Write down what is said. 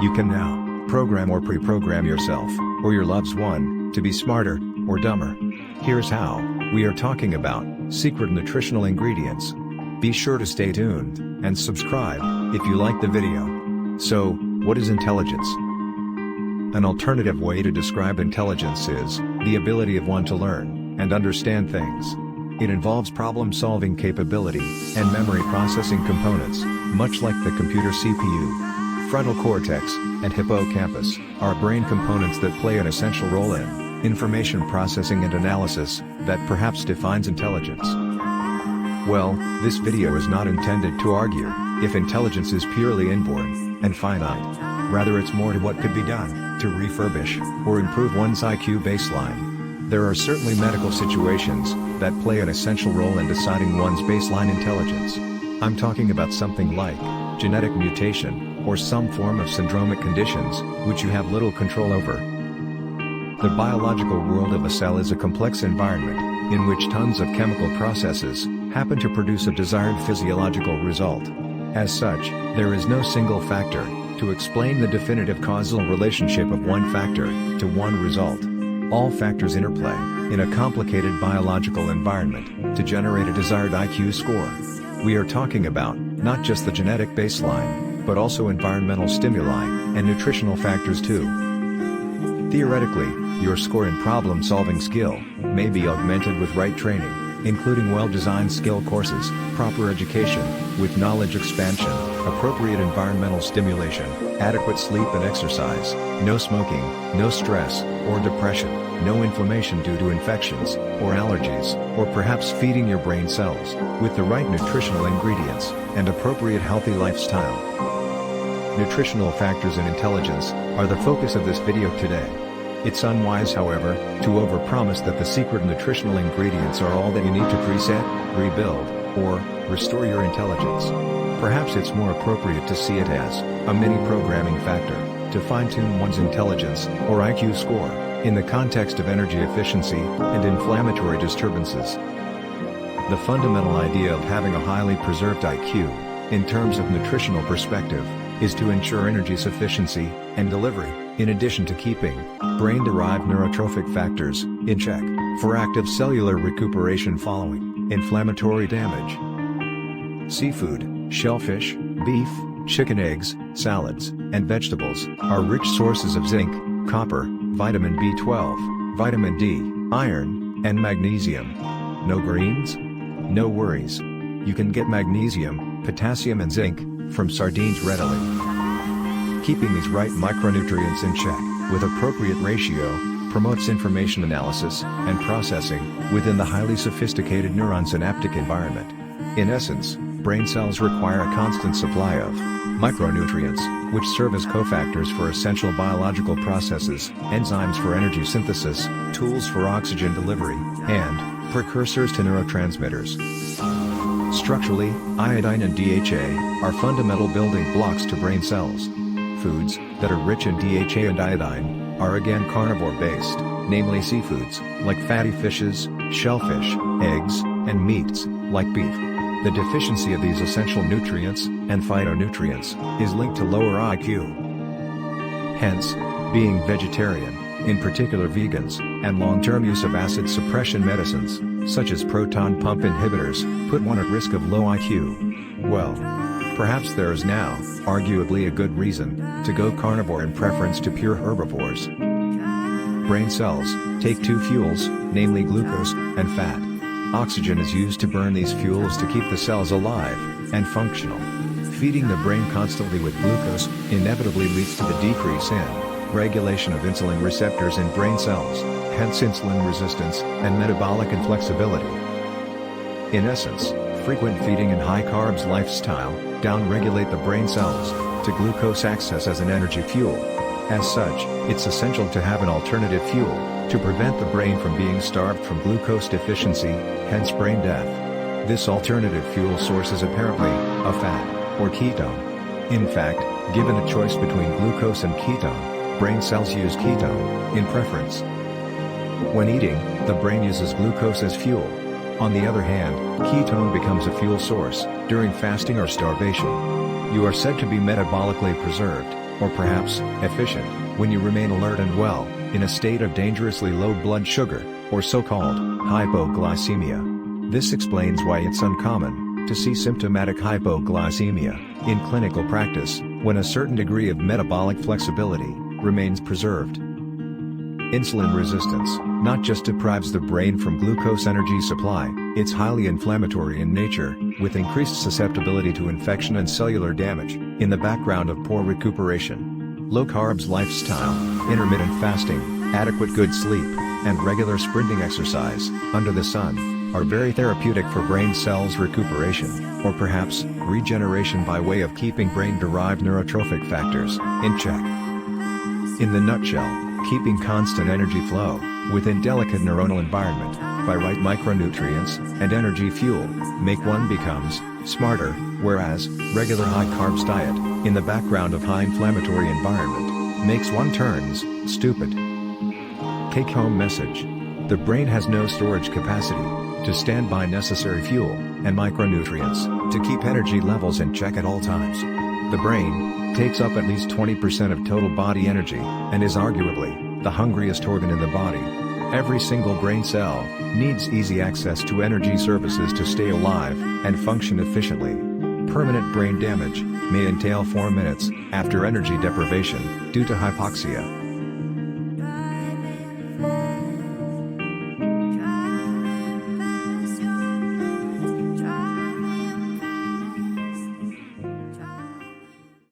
You can now program or pre-program yourself, or your loved one, to be smarter, or dumber. Here's how. We are talking about secret nutritional ingredients. Be sure to stay tuned, and subscribe, if you like the video. So, what is intelligence? An alternative way to describe intelligence is the ability of one to learn and understand things. It involves problem-solving capability and memory processing components, much like the computer CPU. Frontal cortex and hippocampus are brain components that play an essential role in information processing and analysis that perhaps defines intelligence. Well, this video is not intended to argue if intelligence is purely inborn and finite. Rather, it's more to what could be done to refurbish or improve one's IQ baseline. There are certainly medical situations that play an essential role in deciding one's baseline intelligence. I'm talking about something like genetic mutation or some form of syndromic conditions which you have little control over. The biological world of a cell is a complex environment in which tons of chemical processes happen to produce a desired physiological result. As such, there is no single factor to explain the definitive causal relationship of one factor to one result. All factors interplay in a complicated biological environment to generate a desired IQ score. We are talking about not just the genetic baseline, but also environmental stimuli and nutritional factors too. Theoretically, your score in problem-solving skill may be augmented with right training, including well-designed skill courses, proper education, with knowledge expansion, appropriate environmental stimulation, adequate sleep and exercise, no smoking, no stress or depression, no inflammation due to infections or allergies, or perhaps feeding your brain cells with the right nutritional ingredients and appropriate healthy lifestyle. Nutritional factors in intelligence are the focus of this video today. It's unwise, however, to overpromise that the secret nutritional ingredients are all that you need to preset, rebuild, or restore your intelligence. Perhaps it's more appropriate to see it as a mini-programming factor to fine-tune one's intelligence or IQ score in the context of energy efficiency and inflammatory disturbances. The fundamental idea of having a highly preserved IQ, in terms of nutritional perspective, is to ensure energy sufficiency and delivery, in addition to keeping brain-derived neurotrophic factors in check for active cellular recuperation following inflammatory damage. Seafood, shellfish, beef, chicken eggs, salads, and vegetables are rich sources of zinc, copper, vitamin B12, vitamin D, iron, and magnesium. No greens? No worries. You can get magnesium, potassium and zinc from sardines readily. Keeping these right micronutrients in check, with appropriate ratio, promotes information analysis and processing within the highly sophisticated neuron-synaptic environment. In essence, brain cells require a constant supply of micronutrients, which serve as cofactors for essential biological processes, enzymes for energy synthesis, tools for oxygen delivery, and precursors to neurotransmitters. Structurally, iodine and DHA are fundamental building blocks to brain cells. Foods that are rich in DHA and iodine are again carnivore-based, namely seafoods, like fatty fishes, shellfish, eggs, and meats, like beef. The deficiency of these essential nutrients and phytonutrients is linked to lower IQ. Hence, being vegetarian, in particular vegans, and long-term use of acid suppression medicines, such as proton pump inhibitors, put one at risk of low IQ. Well, perhaps there is now, arguably a good reason, to go carnivore in preference to pure herbivores. Brain cells take two fuels, namely glucose and fat. Oxygen is used to burn these fuels to keep the cells alive and functional. Feeding the brain constantly with glucose inevitably leads to the decrease in regulation of insulin receptors in brain cells, hence insulin resistance and metabolic inflexibility. In essence, frequent feeding and high carbs lifestyle down-regulate the brain cells to glucose access as an energy fuel. As such, it's essential to have an alternative fuel to prevent the brain from being starved from glucose deficiency, hence brain death. This alternative fuel source is apparently a fat or ketone. In fact, given a choice between glucose and ketone, brain cells use ketone in preference. When eating, the brain uses glucose as fuel. On the other hand, ketone becomes a fuel source during fasting or starvation. You are said to be metabolically preserved or perhaps, efficient, when you remain alert and well, in a state of dangerously low blood sugar, or so-called hypoglycemia. This explains why it's uncommon to see symptomatic hypoglycemia in clinical practice, when a certain degree of metabolic flexibility remains preserved. Insulin resistance not just deprives the brain from glucose energy supply, it's highly inflammatory in nature, with increased susceptibility to infection and cellular damage, in the background of poor recuperation. Low-carbs lifestyle, intermittent fasting, adequate good sleep, and regular sprinting exercise, under the sun, are very therapeutic for brain cells recuperation, or perhaps, regeneration by way of keeping brain-derived neurotrophic factors in check. In the nutshell, keeping constant energy flow, within delicate neuronal environment, by right micronutrients, and energy fuel, make one becomes smarter, whereas, regular high-carbs diet, in the background of high inflammatory environment, makes one turns stupid. Take-home message. The brain has no storage capacity to stand by necessary fuel and micronutrients to keep energy levels in check at all times. The brain takes up at least 20% of total body energy, and is arguably the hungriest organ in the body. Every single brain cell needs easy access to energy services to stay alive and function efficiently. Permanent brain damage may entail 4 minutes after energy deprivation due to hypoxia.